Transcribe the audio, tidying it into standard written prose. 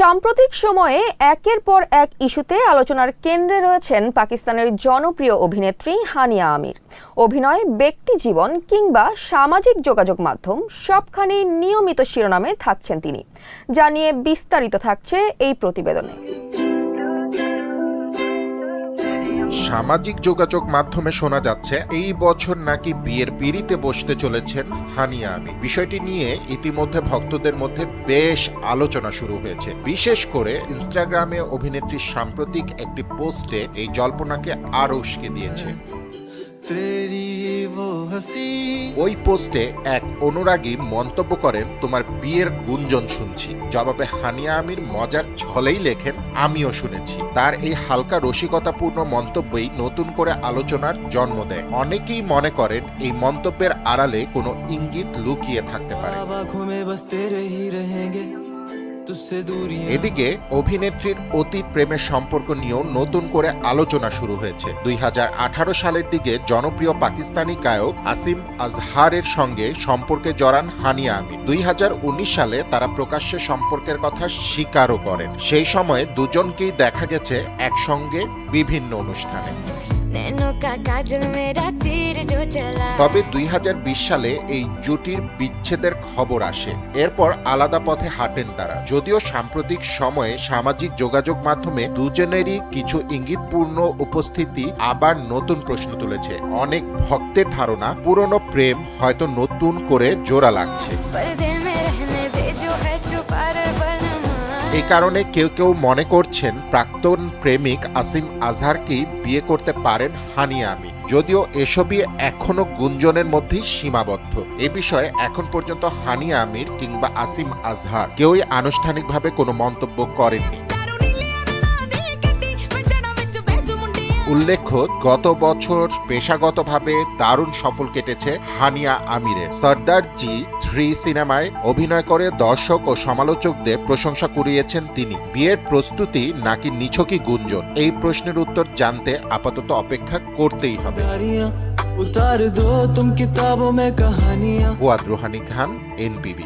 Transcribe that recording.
সাম্প্রতিক সময়ে একের পর এক ইস্যুতে আলোচনার কেন্দ্রে রয়েছেন পাকিস্তানের জনপ্রিয় অভিনেত্রী হানিয়া আমির। অভিনয়, ব্যক্তিজীবন কিংবা সামাজিক যোগাযোগ মাধ্যম সবখানেই নিয়মিত শিরোনামে থাকছেন তিনি। যা নিয়ে বিস্তারিত থাকছে এই প্রতিবেদনে। সামাজিক যোগাযোগ মাধ্যমে শোনা যাচ্ছে এই বছর নাকি বিয়ের পিঁড়িতে বসতে চলেছেন হানিয়া আমির। বিষয়টি নিয়ে ইতিমধ্যে ভক্তদের মধ্যে বেশ আলোচনা শুরু হয়েছে। বিশেষ করে ইনস্টাগ্রামে অভিনেত্রীর সাম্প্রতিক একটি পোস্টে এই জল্পনাকে আরো উস্কে দিয়েছে। ওই পোস্টে এক অনুরাগী মন্তব্য করেন, তোমার বিয়ের গুঞ্জন শুনছি। জবাবে হানিয়া আমির মজার ছলেই লেখেন, আমিও শুনেছি। তার এই হালকা রসিকতাপূর্ণ মন্তব্যই নতুন করে আলোচনার জন্ম দেয়। অনেকেই মনে করেন এই মন্তব্যের আড়ালে কোনো ইঙ্গিত লুকিয়ে থাকতে পারে। এদিকে অভিনেত্রীর অতীত প্রেমের সম্পর্ক নিয়েও নতুন করে আলোচনা শুরু হয়েছে। 2018 সালের দিকে জনপ্রিয় পাকিস্তানি গায়ক আসিম আজহারের সঙ্গে সম্পর্কে জড়ান হানিয়া আমির। 2019 সালে তারা প্রকাশ্যে সম্পর্কের কথা স্বীকারও করেন। সেই সময়ে দুজনকেই দেখা গেছে একসঙ্গে বিভিন্ন অনুষ্ঠানে। তবে 2020 সালে এই জুটির বিচ্ছেদের খবর আসে। এরপর আলাদা পথে হাঁটেন তারা। যদিও সাম্প্রতিক সময়ে সামাজিক যোগাযোগ মাধ্যমে দুজনেরই কিছু ইঙ্গিতপূর্ণ উপস্থিতি আবার নতুন প্রশ্ন তুলেছে। অনেক ভক্তের ধারণা, পুরনো প্রেম হয়তো নতুন করে জোড়া লাগছে। এই কারণে কেউ কেউ মনে করছেন প্রাক্তন প্রেমিক আসিম আজহারকেই বিয়ে করতে পারেন হানিয়া আমির। যদিও এসবই এখনো গুঞ্জনের মধ্যেই সীমাবদ্ধ। এ বিষয়ে এখন পর্যন্ত হানিয়া আমির কিংবা আসিম আজহার কেউই আনুষ্ঠানিকভাবে কোনো মন্তব্য করেননি। উল্লেখ্য, গত বছর পেশাগতভাবে দারুণ সফল কেটেছে হানিয়া আমিরের। সর্দার জি 3 সিনেমায় অভিনয় করে দর্শক ও সমালোচকদের প্রশংসা কুড়িয়েছেন তিনি। বিয়ের প্রস্তুতি নাকি নিছকই গুঞ্জন, এই প্রশ্নের উত্তর জানতে আপাতত অপেক্ষা করতেই হবে। ফুয়াদ রুহানি খান, NBB।